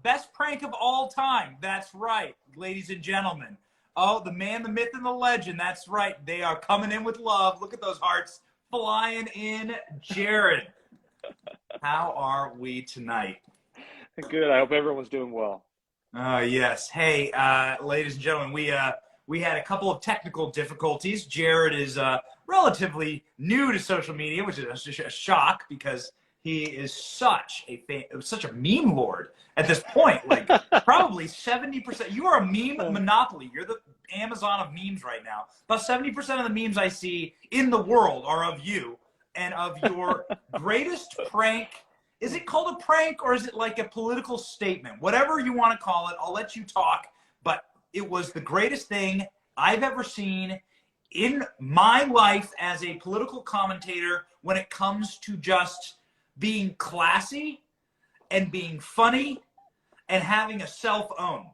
best prank of all time. That's right, ladies and gentlemen. Oh, the man, the myth, and the legend. That's right. They are coming in with love. Look at those hearts flying in. Jared, how are we tonight? Good. I hope everyone's doing well. Yes. Hey, ladies and gentlemen, we had a couple of technical difficulties. Jared is relatively new to social media, which is a shock because he is such a meme lord at this point. Like probably 70%. You are a meme monopoly. You're the Amazon of memes right now. About 70% of the memes I see in the world are of you and of your greatest prank. Is it called a prank or is it like a political statement? Whatever you want to call it, I'll let you talk. But it was the greatest thing I've ever seen in my life as a political commentator when it comes to just being classy and being funny and having a self-own.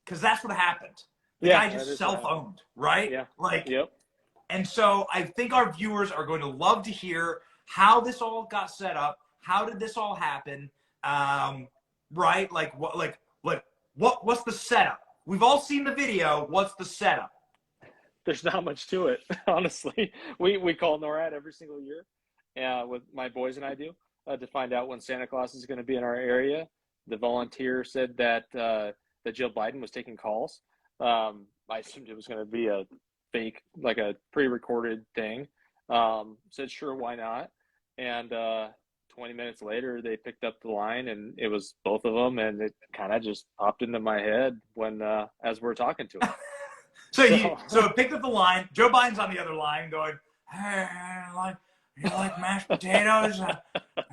Because that's what happened. The guy just self-owned, right? Yeah. Like, yep. And so I think our viewers are going to love to hear how this all got set up. How did this all happen? Right? What's the setup? We've all seen the video. What's the setup? There's not much to it, honestly. We call NORAD every single year, with my boys and I do, to find out when Santa Claus is going to be in our area. The volunteer said that Jill Biden was taking calls. I assumed it was going to be a fake, like a pre-recorded thing. Said, sure, why not? And 20 minutes later, they picked up the line, and it was both of them, and it kind of just popped into my head when as we're talking to him. So it picked up the line. Joe Biden's on the other line going, hey, you like mashed potatoes? Have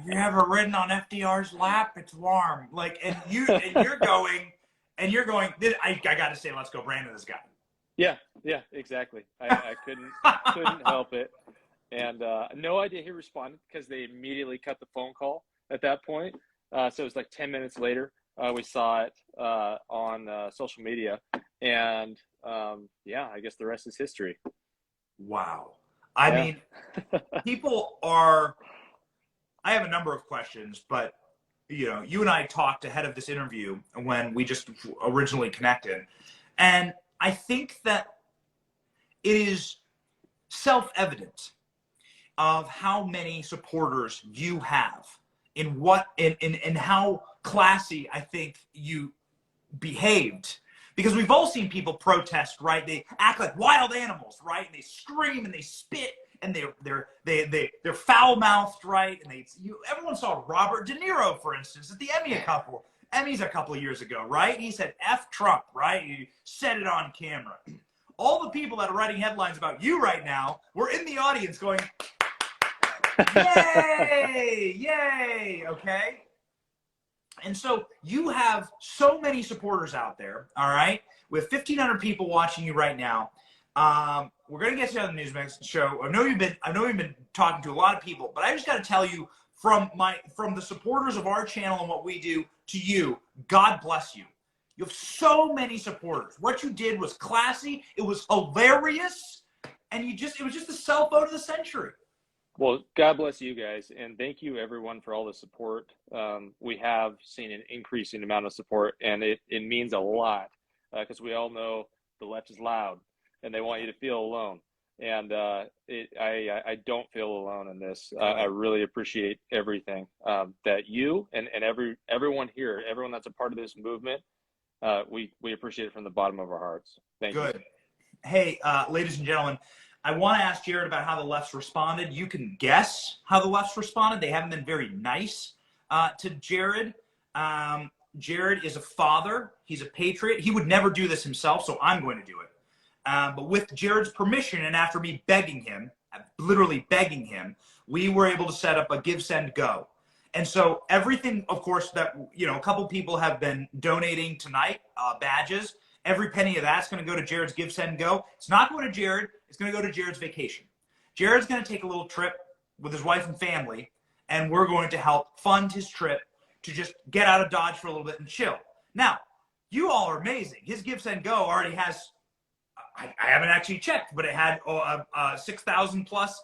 you ever ridden on FDR's lap? It's warm. And you're going, I got to say, let's go Brandon this guy. Yeah, exactly. I couldn't help it. And no idea he responded because they immediately cut the phone call at that point. So it was like 10 minutes later. We saw it on social media. And I guess the rest is history. Wow. I mean, I have a number of questions, but you and I talked ahead of this interview when we just originally connected. And I think that it is self-evident of how many supporters you have in how classy I think you behaved. Because we've all seen people protest, right? They act like wild animals, right? And they scream and they spit and they're foul-mouthed, right? And everyone saw Robert De Niro, for instance, at the Emmys a couple of years ago, right? He said F Trump, right? He said it on camera. All the people that are writing headlines about you right now were in the audience going, yay, yay, okay? And so you have so many supporters out there, all right? With 1,500 people watching you right now. We're going to get to the Newsmax show. I know you've been talking to a lot of people, but I just got to tell you from the supporters of our channel and what we do to you, God bless you. You have so many supporters. What you did was classy. It was hilarious. And it was just the cell phone of the century. Well, God bless you guys, and thank you everyone for all the support. We have seen an increasing amount of support, and it means a lot because we all know the left is loud, and they want you to feel alone. And I don't feel alone in this. I really appreciate everything that you and everyone here, everyone that's a part of this movement, we appreciate it from the bottom of our hearts. Thank you. Good. Hey, ladies and gentlemen, I want to ask Jared about how the left's responded. You can guess how the left's responded. They haven't been very nice to Jared. Jared is a father. He's a patriot. He would never do this himself, so I'm going to do it. But with Jared's permission and after me begging him, literally begging him, we were able to set up a give, send, go. And so everything, of course, that, a couple people have been donating tonight, badges. Every penny of that's going to go to Jared's give, send, go. It's not going to Jared. It's going to go to Jared's vacation. Jared's going to take a little trip with his wife and family, and we're going to help fund his trip to just get out of Dodge for a little bit and chill. Now, you all are amazing. His give, send, go already has, I haven't actually checked, but it had 6,000 plus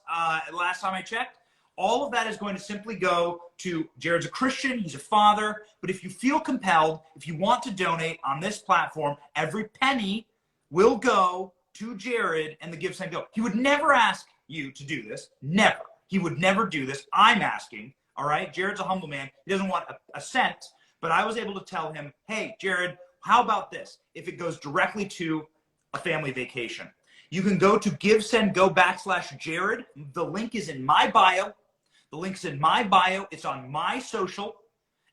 last time I checked. all of that is going to simply go to Jared's a Christian, he's a father, but if you feel compelled, if you want to donate on this platform, every penny will go to Jared and the Give Send Go. He would never ask you to do this. Never. He would never do this. I'm asking. All right. Jared's a humble man. He doesn't want a cent, but I was able to tell him, hey, Jared, how about this? If it goes directly to a family vacation, you can go to GiveSendGo/Jared. The link is in my bio. The link's in my bio. It's on my social.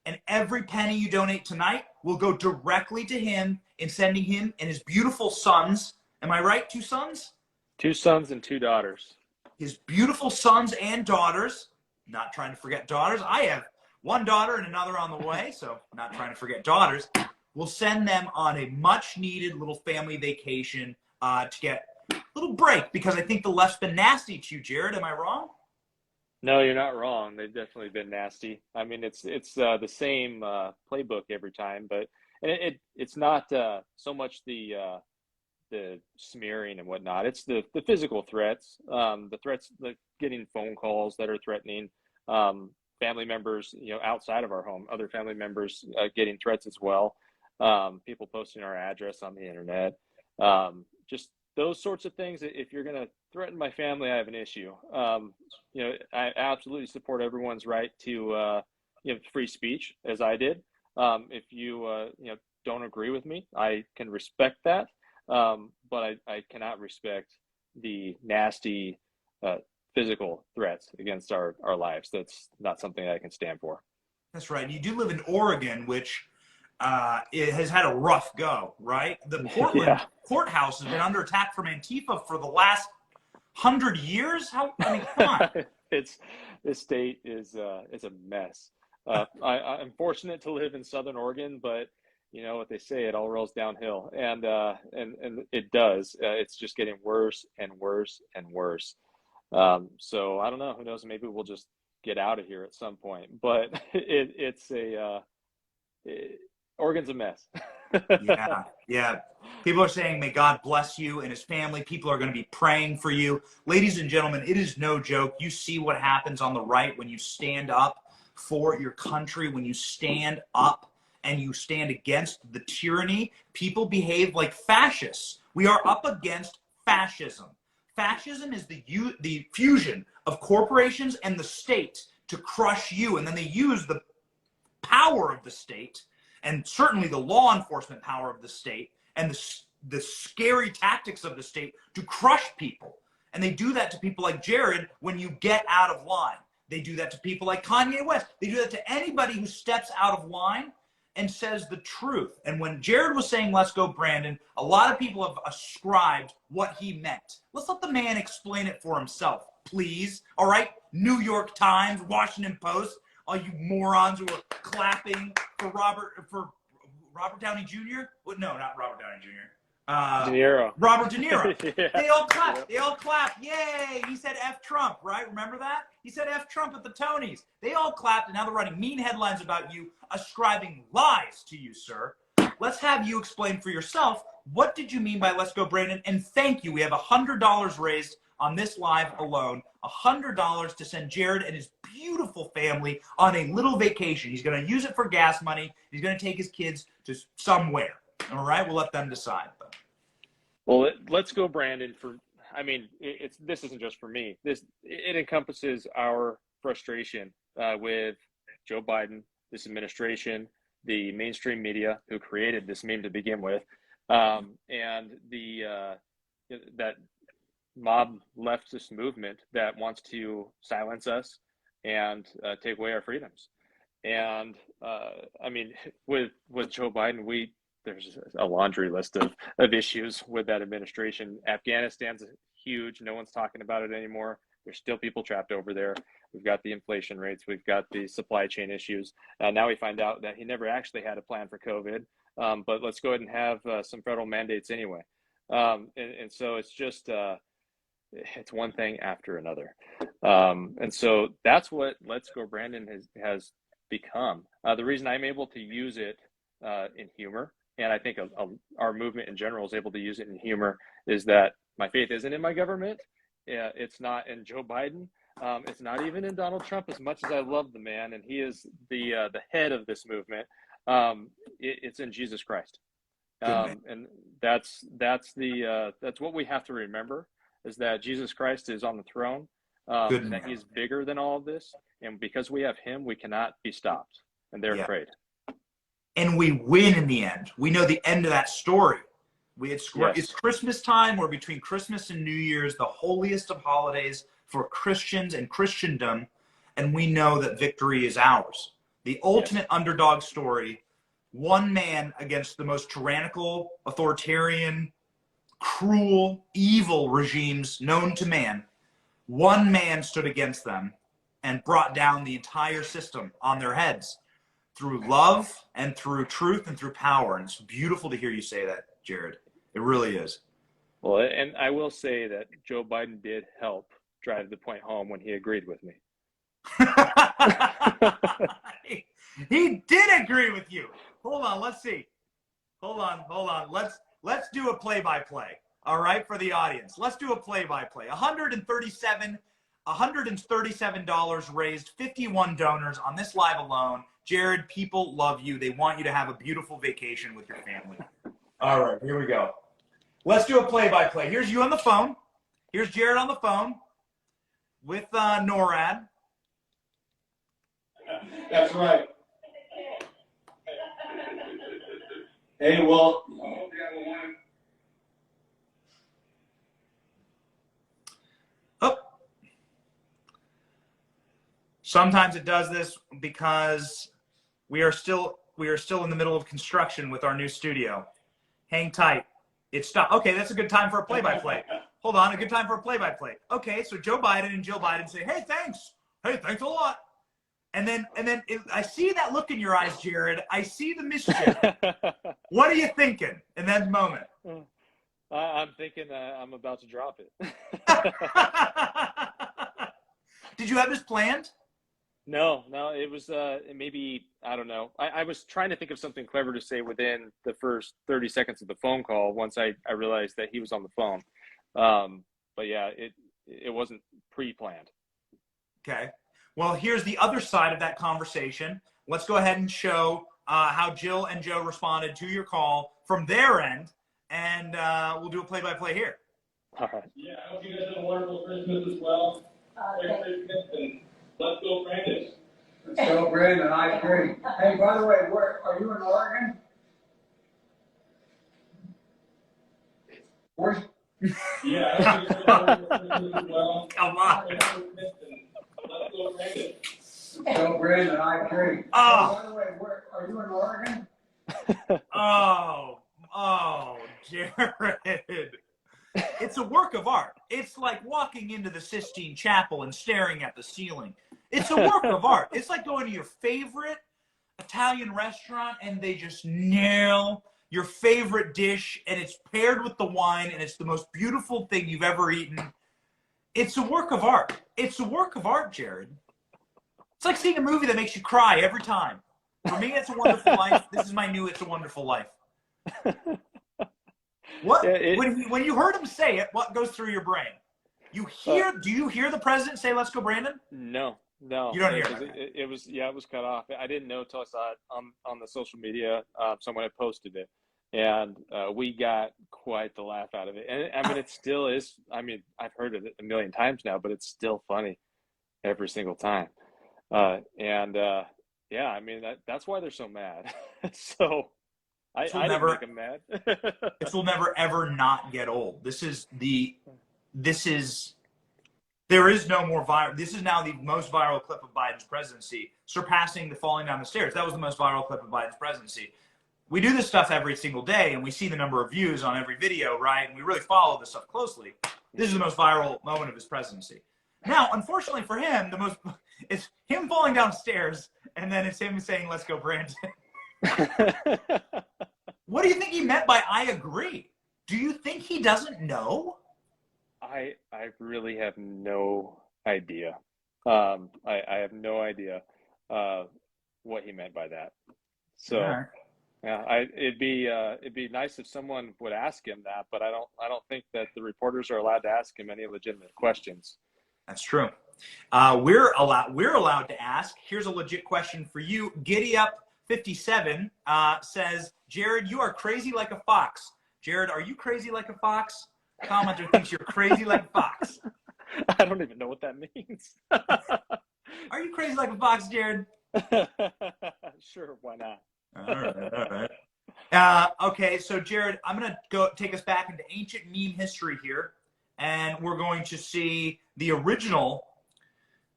And every penny you donate tonight will go directly to him in sending him and his beautiful sons. Am I right? 2 sons? 2 sons and 2 daughters. His beautiful sons and daughters. Not trying to forget daughters. I have 1 daughter and another on the way, so not trying to forget daughters. We'll send them on a much-needed little family vacation to get a little break, because I think the left's been nasty to you, Jared. Am I wrong? No, you're not wrong. They've definitely been nasty. I mean, it's the same playbook every time, but it's not so much the smearing and whatnot. It's the physical threats, the threats, like getting phone calls that are threatening, family members, outside of our home, other family members getting threats as well, people posting our address on the internet, just those sorts of things. If you're going to threaten my family, I have an issue. I absolutely support everyone's right to free speech, as I did. If you don't agree with me, I can respect that. But I cannot respect the nasty physical threats against our lives. That's not something that I can stand for. That's right. You do live in Oregon, which it has had a rough go, right? The Portland courthouse has been under attack from Antifa for the last 100 years. I mean, come on. This state is a mess. I'm fortunate to live in Southern Oregon, but you know what they say, it all rolls downhill, and it does. It's just getting worse and worse and worse. So I don't know. Who knows? Maybe we'll just get out of here at some point. But Oregon's a mess. Yeah. People are saying, may God bless you and his family. People are going to be praying for you. Ladies and gentlemen, it is no joke. You see what happens on the right when you stand up for your country, when you stand up and you stand against the tyranny. People behave like fascists. We are up against fascism. Fascism is the fusion of corporations and the state to crush you. And then they use the power of the state, and certainly the law enforcement power of the state, and the scary tactics of the state to crush people. And they do that to people like Jared when you get out of line. They do that to people like Kanye West. They do that to anybody who steps out of line and says the truth. And when Jared was saying, let's go, Brandon, a lot of people have ascribed what he meant. Let's let the man explain it for himself, please. All right? New York Times, Washington Post, all you morons who are clapping for Robert Downey Jr. Well, no, not Robert Downey Jr. De Niro. Robert De Niro. Yeah. They all clap. They all clap. Yay! He said F Trump, right? Remember that? He said F Trump at the Tonys. They all clapped, and now they're writing mean headlines about you, ascribing lies to you, sir. Let's have you explain for yourself, what did you mean by let's go, Brandon? And thank you. We have $100 raised on this live alone. $100 to send Jared and his beautiful family on a little vacation. He's going to use it for gas money. He's going to take his kids to somewhere. All right? We'll let them decide. Well, let's go, Brandon. This isn't just for me. It encompasses our frustration with Joe Biden, this administration, the mainstream media who created this meme to begin with, and that mob leftist movement that wants to silence us and take away our freedoms. And with Joe Biden, there's a laundry list of issues with that administration. Afghanistan's huge. No one's talking about it anymore. There's still people trapped over there. We've got the inflation rates. We've got the supply chain issues. Now we find out that he never actually had a plan for COVID, but let's go ahead and have some federal mandates anyway. And so it's just, it's one thing after another. And so that's what Let's Go Brandon has become. The reason I'm able to use it in humor, and I think our movement in general is able to use it in humor, is that my faith isn't in my government. It's not in Joe Biden. It's not even in Donald Trump, as much as I love the man, and he is the head of this movement. It's in Jesus Christ. And that's what we have to remember, is that Jesus Christ is on the throne, and that he's bigger than all of this. And because we have him, we cannot be stopped. And they're afraid. And we win in the end. We know the end of that story. It's Christmas time. We're between Christmas and New Year's, the holiest of holidays for Christians and Christendom. And we know that victory is ours. The ultimate underdog story. One man against the most tyrannical, authoritarian, cruel, evil regimes known to man. One man stood against them and brought down the entire system on their heads through love and through truth and through power. And it's beautiful to hear you say that, Jared. It really is. Well, and I will say that Joe Biden did help drive the point home when he agreed with me. He did agree with you. Hold on, let's see. Hold on. Let's do a play-by-play. All right, for the audience. Let's do a play-by-play. $137 raised, 51 donors on this live alone. Jared, people love you. They want you to have a beautiful vacation with your family. All right, here we go. Let's do a play-by-play. Here's you on the phone. Here's Jared on the phone with NORAD. That's right. Hey, well, sometimes it does this because we are still in the middle of construction with our new studio. Hang tight. It stopped. Okay, that's a good time for a play-by-play. Hold on, a good time for a play-by-play. Okay, so Joe Biden and Jill Biden say, "Hey, thanks. Hey, thanks a lot." And then I see that look in your eyes, Jared. I see the mischief. What are you thinking in that moment? I'm thinking I'm about to drop it. Did you have this planned? No, it was maybe, I don't know. I was trying to think of something clever to say within the first 30 seconds of the phone call once I realized that he was on the phone. But yeah, it wasn't pre-planned. Okay. Well, here's the other side of that conversation. Let's go ahead and show how Jill and Joe responded to your call from their end, and we'll do a play-by-play here. All right. yeah, I hope you guys have a wonderful Christmas as well. Merry Christmas, and let's go, Brandon. Let's go, Brandon. I agree. Hey, by the way, are you in Oregon? Where's... Yeah, I hope you guys have a wonderful Christmas as well. Come on. Merry Christmas, and let's go, Brandon. Let's go, Brandon. I agree. Oh. Hey, by the way, are you in Oregon? Oh, Jared. It's a work of art. It's like walking into the Sistine Chapel and staring at the ceiling. It's a work of art. It's like going to your favorite Italian restaurant and they just nail your favorite dish and it's paired with the wine and it's the most beautiful thing you've ever eaten. It's a work of art. It's a work of art, Jared. It's like seeing a movie that makes you cry every time. For me, It's a Wonderful Life. This is my new It's a Wonderful Life. What when you heard him say it, what goes through your brain? Do you hear the president say, "Let's go, Brandon"? No. You don't hear it. It was cut off. I didn't know until I saw it on the social media. Someone had posted it, and we got quite the laugh out of it. And I mean, it still is. I mean, I've heard it a million times now, but it's still funny every single time. Yeah, I mean that's why they're so mad. So I didn't make them mad. This will never ever not get old. There is no more viral. This is now the most viral clip of Biden's presidency, surpassing the falling down the stairs. That was the most viral clip of Biden's presidency. We do this stuff every single day, and we see the number of views on every video, right? And we really follow this stuff closely. This is the most viral moment of his presidency. Now, unfortunately for him, it's him falling downstairs, and then it's him saying, "Let's go, Brandon." What do you think he meant by "I agree"? Do you think he doesn't know? I really have no idea. I have no idea what he meant by that. So Right. yeah, it'd be nice if someone would ask him that, but I don't think that the reporters are allowed to ask him any legitimate questions. That's true. We're allowed to ask. Here's a legit question for you. Giddy Up 57 says, Jared, you are crazy like a fox. Jared, are you crazy like a fox? Commenter thinks you're crazy like a fox. I don't even know what that means. Are you crazy like a fox, Jared? Sure, why not? All right. Okay, so Jared, I'm going to go take us back into ancient meme history here, and we're going to see the original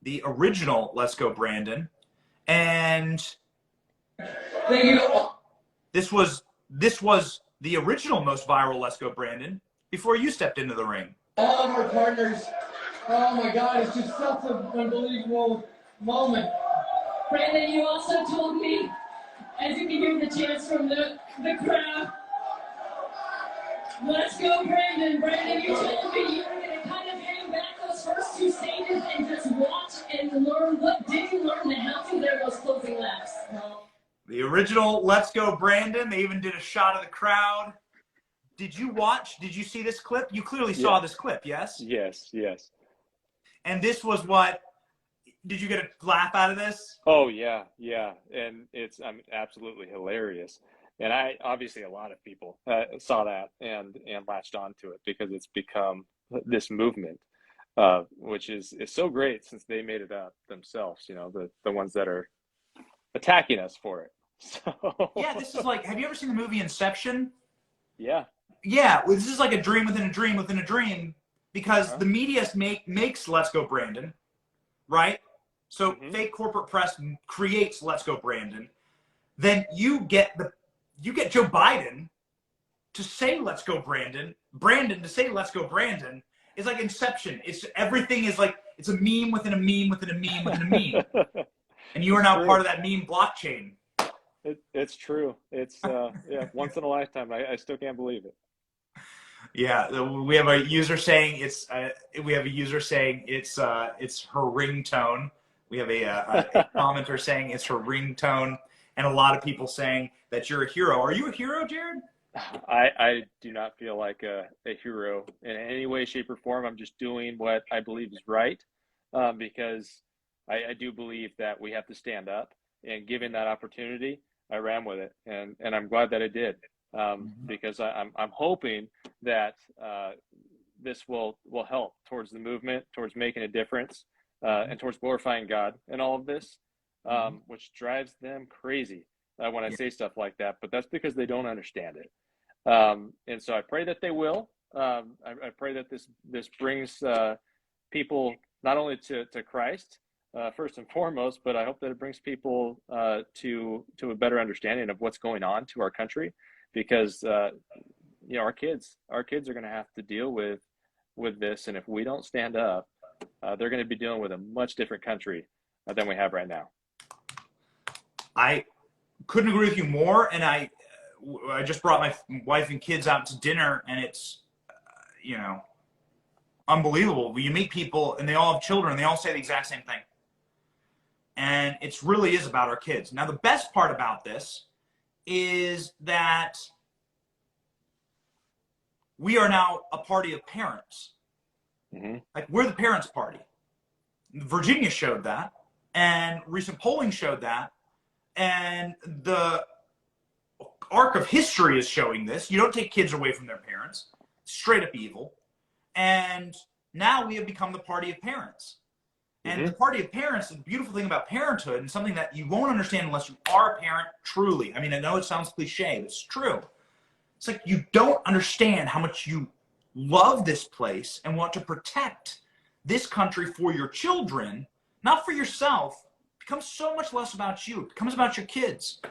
Let's Go Brandon, and Thank you. this was the original most viral Let's Go Brandon before you stepped into the ring. All of our partners, oh my God, it's just such an unbelievable moment. Brandon, you also told me, as you can hear the chants from the crowd, let's go, Brandon. Brandon, you told me you were going to kind of hang back those first two stages and just watch and learn. What did you learn and how to there those closing laps? The original Let's Go Brandon. They even did a shot of the crowd. Did you see this clip? You clearly saw this clip, yes? Yes. And this was what, did you get a laugh out of this? Oh, yeah. And it's absolutely hilarious. And obviously a lot of people saw that and latched onto it because it's become this movement, which is so great since they made it up themselves, the ones that are attacking us for it. So Yeah, this is like, have you ever seen the movie Inception? Yeah. Yeah, well, this is like a dream within a dream within a dream, because the media makes Let's Go Brandon, right? So fake corporate press creates Let's Go Brandon. Then you get Joe Biden to say Let's Go Brandon. Brandon to say Let's Go Brandon is like Inception. Everything is like, it's a meme within a meme within a meme within a meme. And you are now part of that meme blockchain. It's true. It's once in a lifetime. I still can't believe it. Yeah, we have a user saying it's her ringtone. We have a commenter saying it's her ringtone, and a lot of people saying that you're a hero. Are you a hero, Jared? I do not feel like a hero in any way, shape, or form. I'm just doing what I believe is right, because I do believe that we have to stand up, and given that opportunity, I ran with it, and I'm glad that I did, because I'm hoping that this will help towards the movement, towards making a difference, and towards glorifying God in all of this, which drives them crazy when I say stuff like that. But that's because they don't understand it, and so I pray that they will. I pray that this brings people not only to Christ, first and foremost, but I hope that it brings people to a better understanding of what's going on to our country, because our kids are going to have to deal with this, and if we don't stand up, they're going to be dealing with a much different country than we have right now. I couldn't agree with you more, and I just brought my wife and kids out to dinner, and it's unbelievable. You meet people, and they all have children, and they all say the exact same thing. And it really is about our kids. Now, the best part about this is that we are now a party of parents. Like, we're the parents' party. Virginia showed that, and recent polling showed that, and the arc of history is showing this. You don't take kids away from their parents. Straight up evil. And now we have become the party of parents. And the party of parents, the beautiful thing about parenthood, and something that you won't understand unless you are a parent truly. I mean, I know it sounds cliche, but it's true. It's like you don't understand how much you love this place and want to protect this country for your children, not for yourself. It becomes so much less about you. It becomes about your kids.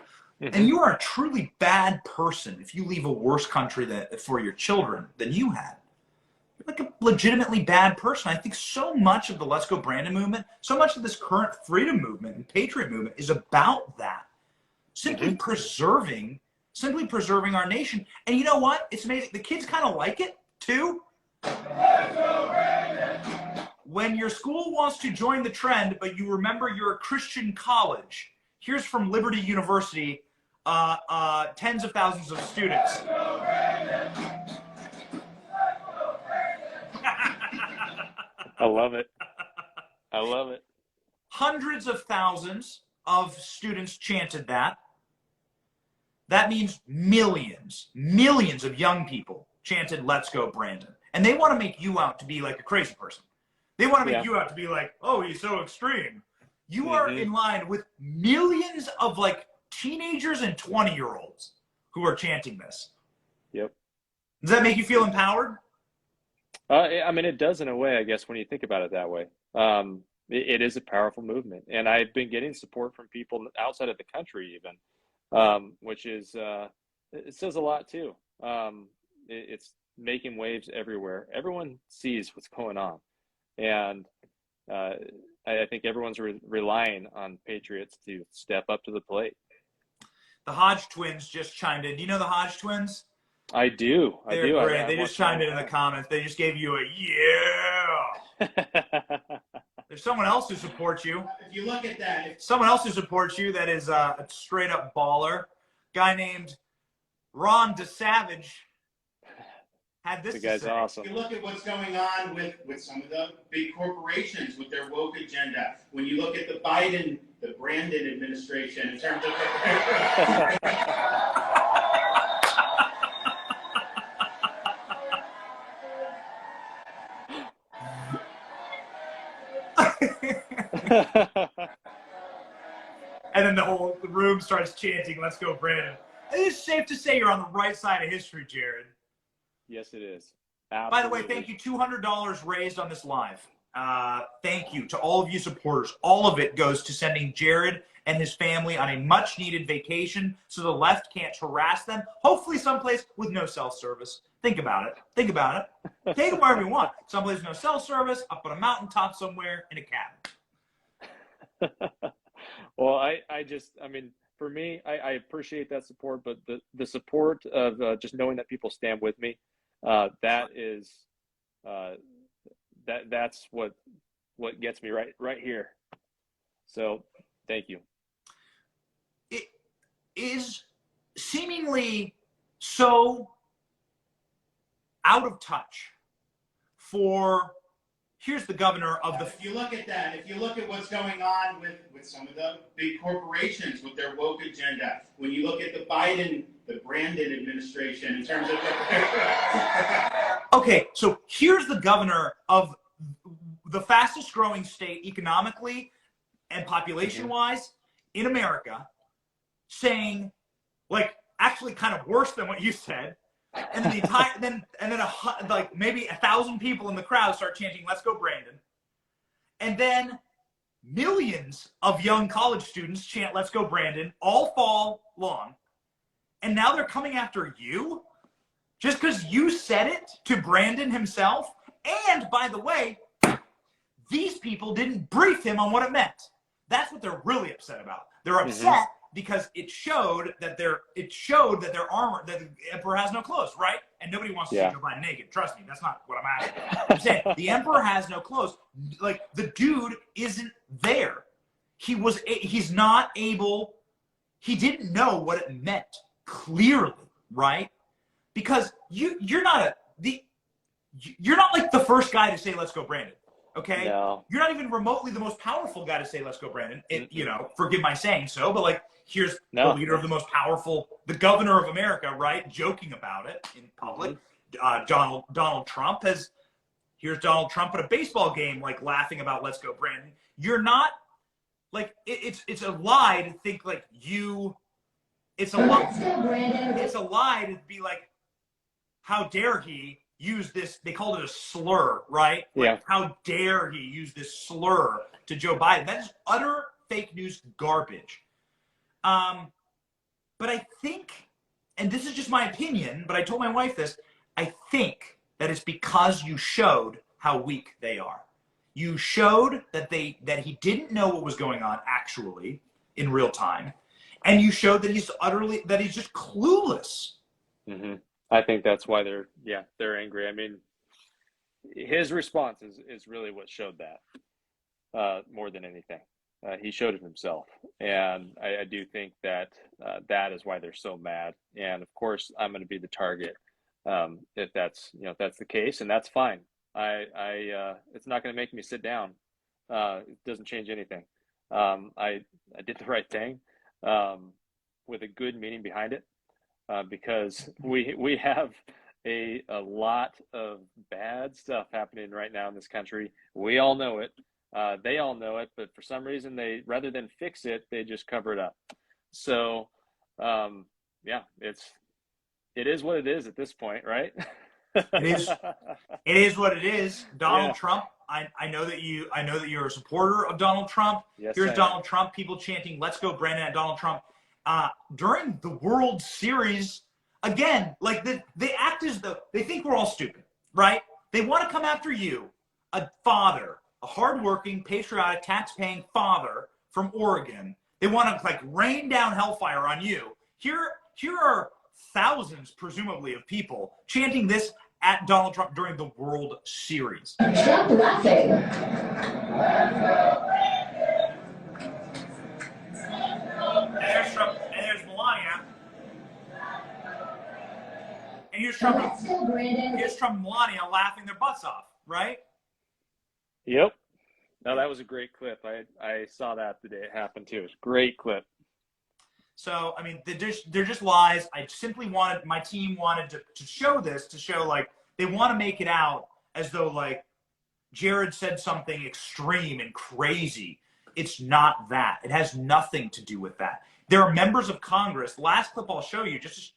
And you are a truly bad person if you leave a worse country for your children than you had. You're like a legitimately bad person. I think so much of the Let's Go Brandon movement, so much of this current freedom movement and patriot movement is about that. Simply preserving our nation. And you know what? It's amazing. The kids kind of like it too. Let's go, Brandon. When your school wants to join the trend, but you remember you're a Christian college, here's from Liberty University, tens of thousands of students. Let's go, Brandon. I love it. I love it. Hundreds of thousands of students chanted that. That means millions of young people chanted, "Let's go, Brandon." And they want to make you out to be like a crazy person. They want to make you out to be like, "Oh, he's so extreme." You are in line with millions of like teenagers and 20-year-olds who are chanting this. Yep. Does that make you feel empowered? I mean, it does in a way, I guess, when you think about it that way. It is a powerful movement. And I've been getting support from people outside of the country even, which is, it says a lot too. It's making waves everywhere. Everyone sees what's going on. And I think everyone's relying on Patriots to step up to the plate. The Hodge twins just chimed in. Do you know the Hodge twins? I do. They're great. They just chimed in the comments. They just gave you a yeah. There's someone else who supports you. If you look at that, Someone else who supports you that is a straight up baller. Guy named Ron DeSavage had this The to guy's say. awesome. if you look at what's going on with some of the big corporations with their woke agenda, when you look at the Brandon administration in terms of And then the whole room starts chanting, "Let's go, Brandon." It is safe to say you're on the right side of history, Jared. Yes, it is. Absolutely. By the way, thank you. $200 raised on this live. Thank you to all of you supporters. All of it goes to sending Jared and his family on a much needed vacation so the left can't harass them. Hopefully someplace with no cell service. Think about it. Think about it. Take them wherever you want. Someplace with no cell service, up on a mountaintop somewhere in a cabin. Well, I mean, for me, I appreciate that support, but the support of just knowing that people stand with me, that is, that's what gets me right here. So thank you. It is seemingly so out of touch for, here's the governor of the... If you look at that, if you look at what's going on with some of the big corporations with their woke agenda, when you look at the Brandon administration in terms of Okay, so here's the governor of the fastest growing state economically and population-wise in America saying, like, actually kind of worse than what you said. And then the entire, like maybe 1,000 people in the crowd start chanting, "Let's go, Brandon." And then millions of young college students chant, "Let's go, Brandon," all fall long. And now they're coming after you just because you said it to Brandon himself. And by the way, these people didn't brief him on what it meant. That's what they're really upset about. They're upset because it showed that their armor, that the emperor has no clothes, right? And nobody wants to see Joe Biden naked. Trust me, that's not what I'm asking. I'm saying the emperor has no clothes. Like, the dude isn't there. He's not able. He didn't know what it meant clearly, right? Because you're not like the first guy to say, "Let's go, Brandon." Okay, no. You're not even remotely the most powerful guy to say, "Let's go, Brandon." Forgive my saying so, but like, here's the leader of the most powerful, the governor of America, right, joking about it in public. Donald Trump here's Donald Trump at a baseball game, like, laughing about "Let's go, Brandon." You're not, like, it's a lie to think like you. It's a lie to be like, how dare he use this? They called it a slur, right? Like, how dare he use this slur to Joe Biden? That is utter fake news garbage. But I think, and this is just my opinion, but I told my wife this, I think that it's because you showed how weak they are. You showed that he didn't know what was going on actually in real time. And you showed that he's just clueless. I think that's why they're angry. I mean, his response is really what showed that, more than anything. He showed it himself. And I do think that that is why they're so mad. And of course, I'm going to be the target if that's the case, and that's fine. It's not going to make me sit down It doesn't change anything. I did the right thing with a good meaning behind it, because we have a lot of bad stuff happening right now in this country. We all know it. They all know it, but for some reason, they, rather than fix it, they just cover it up. So, yeah, it is what it is at this point, right? It is what it is. Donald Yeah. Trump. I know that you're a supporter of Donald Trump. Yes, Here's I am. Donald Trump. People chanting "Let's go, Brandon" at Donald Trump during the World Series. Again, like they act as though they think we're all stupid, right? They want to come after you, a father, a hardworking, patriotic, tax-paying father from Oregon. They want to like rain down hellfire on you. Here are thousands, presumably, of people chanting this at Donald Trump during the World Series. Stop laughing. And there's Trump, and there's Melania. And here's Trump, Let's go, Brandon. here's Trump and Melania laughing their butts off, right? Yep. No, that was a great clip. I saw that the day it happened too. It was a great clip. So, I mean, they're just lies. I simply wanted, my team wanted to show this, to show like, they want to make it out as though like Jared said something extreme and crazy. It's not that. It has nothing to do with that. There are members of Congress. Last clip I'll show you, just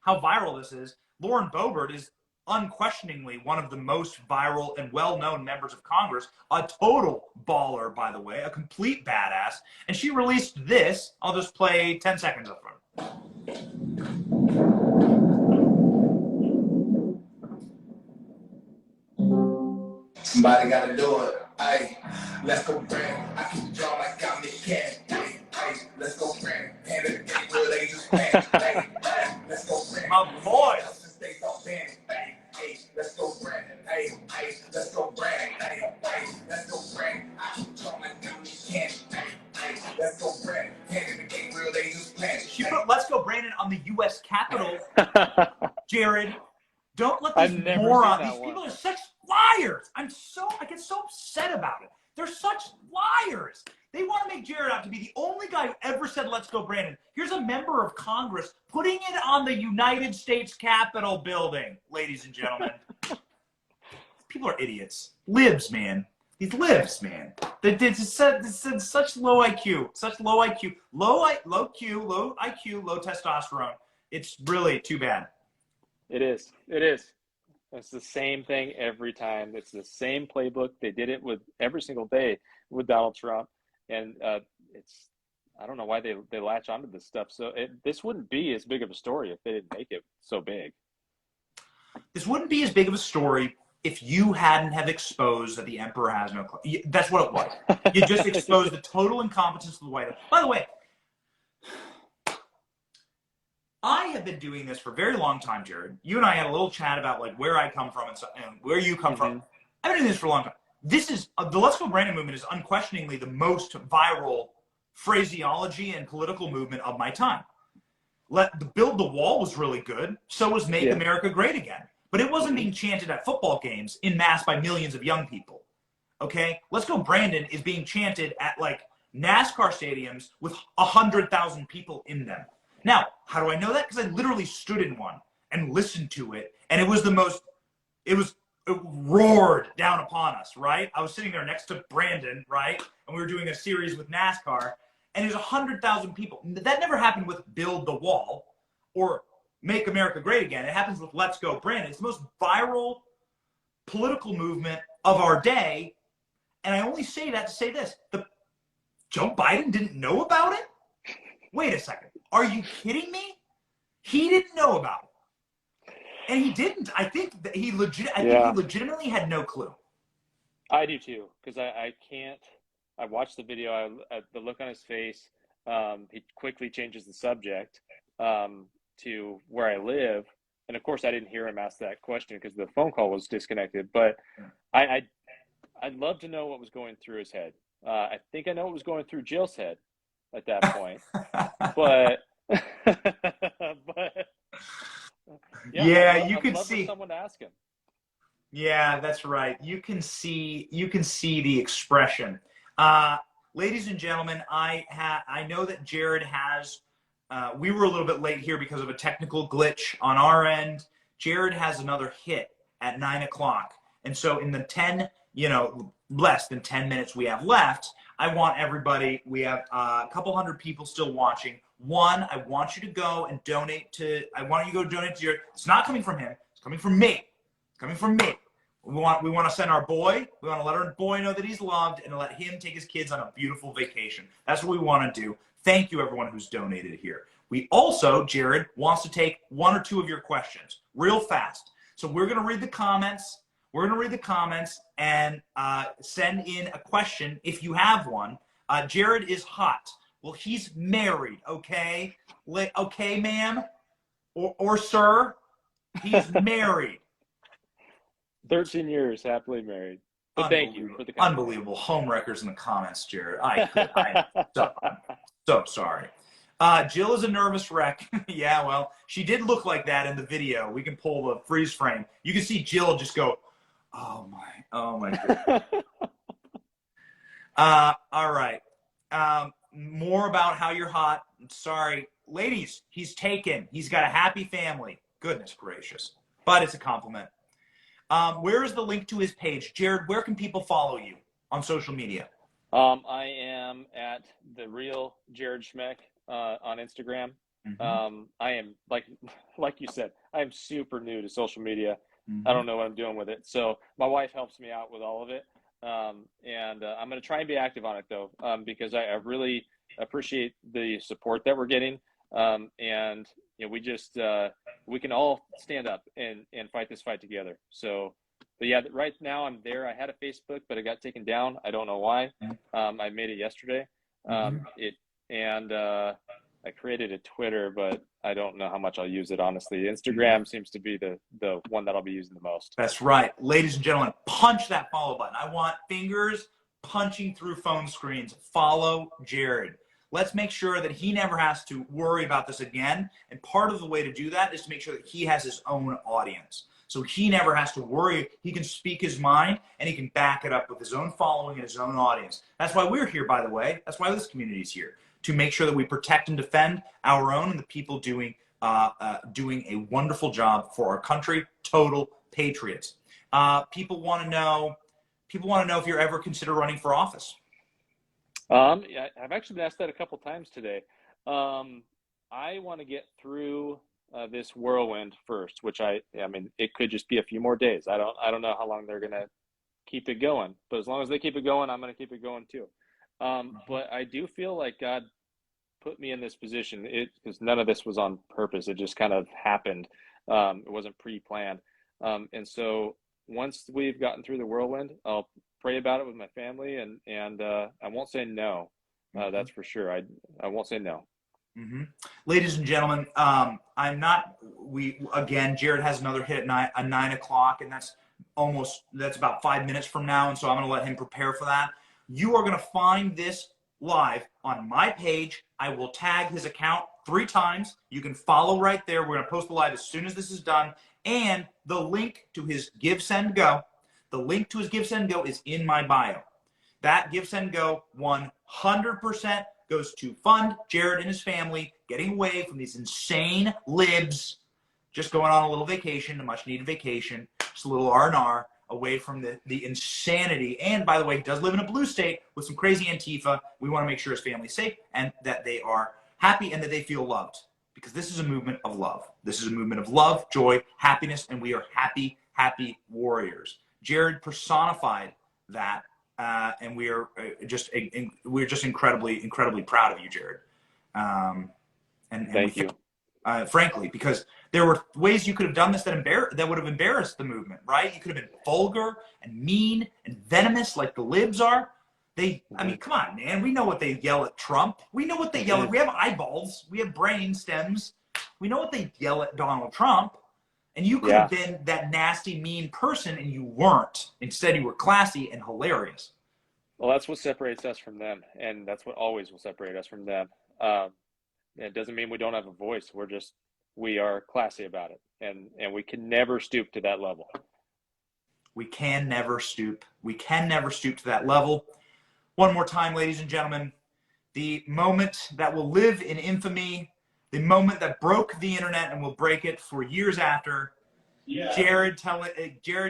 how viral this is. Lauren Boebert is unquestioningly one of the most viral and well-known members of Congress, a total baller, by the way, a complete badass. And she released this. I'll just play 10 seconds of it. Somebody gotta do it. Hey, let's go, Brand. I keep drawing like I'm the cat. Hey, let's go, Brand. Hand it again, real they just pan. Hey, let's go, Brand. My boy. They don't ban. Hey, let's go, Brandon. Hey, let's go, Brandon. Hey, let's go, Brandon. I keep drawing like I'm the cat. Hey, let's go, Brandon. Hand it again, real they just pan. She put "Let's Go Brandon" on the U.S. Capitol. Jared, don't let these morons. These people are such liars. I get so upset about it. They're such liars. They want to make Jared out to be the only guy who ever said "Let's go, Brandon." Here's a member of Congress putting it on the United States Capitol building, ladies and gentlemen. People are idiots. Libs, man. These libs, man. They said such low IQ, low IQ, low testosterone. It's really too bad. It is. It's the same thing every time. It's the same playbook. They did it with every single day with Donald Trump. And I don't know why they latch onto this stuff. So this wouldn't be as big of a story if they didn't make it so big. This wouldn't be as big of a story if you hadn't have exposed that the emperor has no clothes. That's what it was. You just exposed the total incompetence of the White House. By the way, I have been doing this for a very long time, Jared. You and I had a little chat about like where I come from and where you come from. I've been doing this for a long time. This is the Let's Go Brandon movement is unquestioningly the most viral phraseology and political movement of my time. The Build the Wall was really good. So was Make America Great Again. But it wasn't being chanted at football games in mass by millions of young people. Okay? Let's Go Brandon is being chanted at like NASCAR stadiums with 100,000 people in them. Now, how do I know that? Because I literally stood in one and listened to it. And it roared down upon us, right? I was sitting there next to Brandon, right? And we were doing a series with NASCAR, and there's 100,000 people. That never happened with Build the Wall or Make America Great Again. It happens with Let's Go Brandon. It's the most viral political movement of our day. And I only say that to say this. Joe Biden didn't know about it? Wait a second. Are you kidding me? He didn't know about it. And he didn't. I think that he legitimately had no clue. I do too, because I can't. I watched the video. The look on his face. He quickly changes the subject to where I live, and of course, I didn't hear him ask that question because the phone call was disconnected. But I'd love to know what was going through his head. I think I know what was going through Jill's head at that point, but. You can see someone to ask him. Yeah, that's right. You can see the expression. Ladies and gentlemen, I know that Jared has. We were a little bit late here because of a technical glitch on our end. Jared has another hit at 9 o'clock, and so in the 10, less than 10 minutes we have left, I want everybody. We have a couple hundred people still watching. One, I want you to go and donate to. I want you to go donate to Jared. It's not coming from him. It's coming from me. It's coming from me. We want to send our boy. We want to let our boy know that he's loved and let him take his kids on a beautiful vacation. That's what we want to do. Thank you, everyone who's donated here. We also, Jared, wants to take one or two of your questions real fast. So we're going to read the comments. We're going to read the comments and send in a question if you have one. Jared is hot. Well, he's married, okay? Okay, ma'am or sir? He's married. 13 years happily married. But thank you for the comments. Unbelievable. Homewreckers in the comments, Jared. I'm so sorry. Jill is a nervous wreck. Yeah, well, she did look like that in the video. We can pull the freeze frame. You can see Jill just go, oh my God. All right. More about how you're hot. Sorry. Ladies, he's taken. He's got a happy family. Goodness gracious. But it's a compliment. Where is the link to his page? Jared, where can people follow you on social media? I am at the real Jared Schmeck on Instagram. Mm-hmm. I am like you said, I am super new to social media. Mm-hmm. I don't know what I'm doing with it. So my wife helps me out with all of it. And I'm going to try and be active on it though, because I really appreciate the support that we're getting. And we just, we can all stand up and fight this fight together. So, but yeah, right now I'm there. I had a Facebook, but it got taken down. I don't know why. I made it yesterday. I created a Twitter, but I don't know how much I'll use it, honestly. Instagram seems to be the one that I'll be using the most. That's right. Ladies and gentlemen, punch that follow button. I want fingers punching through phone screens. Follow Jared. Let's make sure that he never has to worry about this again. And part of the way to do that is to make sure that he has his own audience. So he never has to worry. He can speak his mind and he can back it up with his own following and his own audience. That's why we're here, by the way. That's why this community is here, to make sure that we protect and defend our own and the people doing a wonderful job for our country. Total patriots. People want to know if you're ever consider running for office. Yeah, I've actually been asked that a couple times today. I want to get through this whirlwind first, which I mean, it could just be a few more days. I don't know how long they're gonna keep it going, but as long as they keep it going, I'm gonna keep it going too. But I do feel like God put me in this position because none of this was on purpose. It just kind of happened. It wasn't pre-planned. And so once we've gotten through the whirlwind, I'll pray about it with my family, and I won't say no. That's for sure. I won't say no. Mm-hmm. Ladies and gentlemen, Jared has another hit at 9 o'clock, and that's about 5 minutes from now. And so I'm going to let him prepare for that. You are going to find this live on my page. I will tag his account 3 times. You can follow right there. We're going to post the live as soon as this is done. And the link to his Give, Send, Go. The link to his Give, Send, Go is in my bio. That Give, Send, Go 100% goes to fund Jared and his family getting away from these insane libs, just going on a little vacation, a much-needed vacation, just a little R&R, away from the insanity. And by the way, he does live in a blue state with some crazy Antifa. We want to make sure his family's safe and that they are happy and that they feel loved, because this is a movement of love. This is a movement of love, joy, happiness, and we are happy, happy warriors. Jared personified that, and we're just incredibly, incredibly proud of you, Jared. And Thank you. Frankly, because there were ways you could have done this that would have embarrassed the movement, right? You could have been vulgar and mean and venomous like the libs are. I mean, come on, man. We know what they yell at Trump. We know what they yell at. We have eyeballs. We have brain stems. We know what they yell at Donald Trump. And you could have been that nasty, mean person, and you weren't. Instead, you were classy and hilarious. Well, that's what separates us from them, and that's what always will separate us from them. It doesn't mean we don't have a voice. We are classy about it, and we can never stoop to that level. We can never stoop. We can never stoop to that level. One more time, ladies and gentlemen, the moment that will live in infamy, the moment that broke the internet and will break it for years after. Yeah. Jared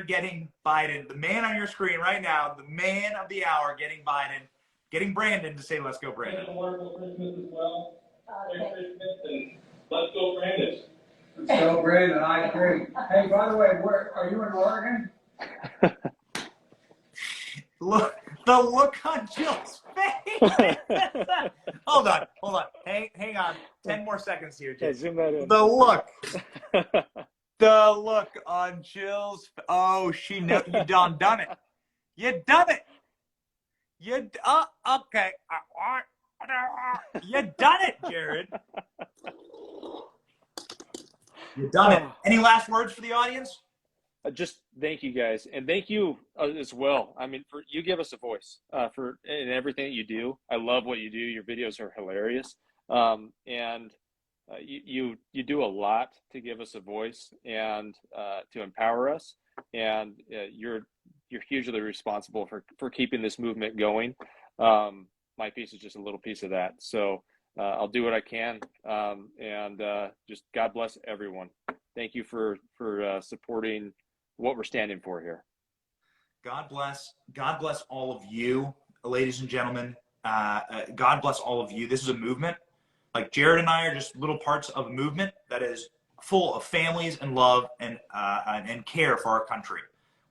getting Biden, the man on your screen right now, the man of the hour getting Biden, getting Brandon to say, let's go, Brandon. Have a wonderful Christmas as well. Merry Christmas and let's go, Brandon. Let's go, Brandon. I agree. Hey, by the way, where are you in Oregon? Look, the look on Jill's face. Hold on. Hang on. 10 more seconds here, Jill. Okay, zoom that in. The look. The look on Jill's. Oh, she know you done it. You done it. Okay. You done it, Jared. You done it. Any last words for the audience? Just thank you guys, and thank you as well. I mean, for you give us a voice for in everything that you do. I love what you do. Your videos are hilarious, and you do a lot to give us a voice and to empower us. And you're hugely responsible for keeping this movement going. My piece is just a little piece of that. So I'll do what I can, and just God bless everyone. Thank you for supporting what we're standing for here. God bless all of you, ladies and gentlemen. God bless all of you. This is a movement. Like Jared and I are just little parts of a movement that is full of families and love and care for our country.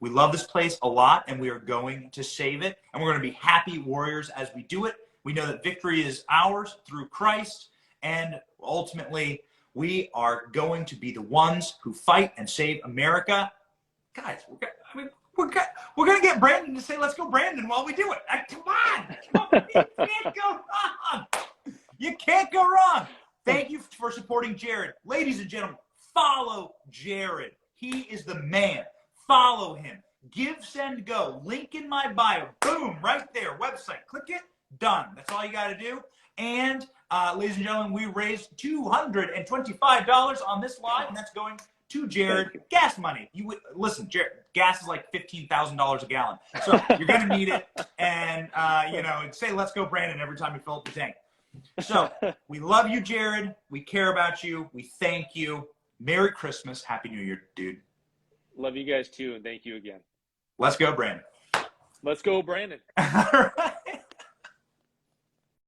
We love this place a lot, and we are going to save it. And we're going to be happy warriors as we do it. We know that victory is ours through Christ, and ultimately, we are going to be the ones who fight and save America. Guys, we're going to get Brandon to say, let's go, Brandon, while we do it. Come on. You can't go wrong. You can't go wrong. Thank you for supporting Jared. Ladies and gentlemen, follow Jared. He is the man. Follow him. Give, send, go. Link in my bio. Boom, right there. Website. Click it. Done. That's all you got to do. And ladies and gentlemen, we raised $225 on this live, and that's going to Jared. Gas money. Listen, Jared, gas is like $15,000 a gallon. So you're going to need it. And, say, let's go, Brandon, every time you fill up the tank. So we love you, Jared. We care about you. We thank you. Merry Christmas. Happy New Year, dude. Love you guys too, and thank you again. Let's go, Brandon. Let's go, Brandon. All right.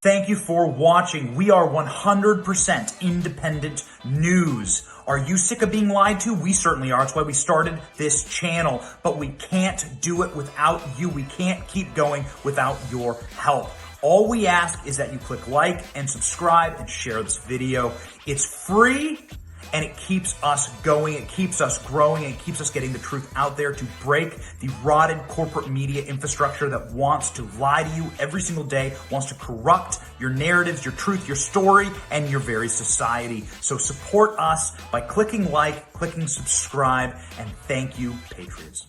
Thank you for watching. We are 100% independent news. Are you sick of being lied to? We certainly are. That's why we started this channel. But we can't do it without you. We can't keep going without your help. All we ask is that you click like and subscribe and share this video. It's free. And it keeps us going, it keeps us growing, and it keeps us getting the truth out there to break the rotted corporate media infrastructure that wants to lie to you every single day, wants to corrupt your narratives, your truth, your story, and your very society. So support us by clicking like, clicking subscribe, and thank you, Patriots.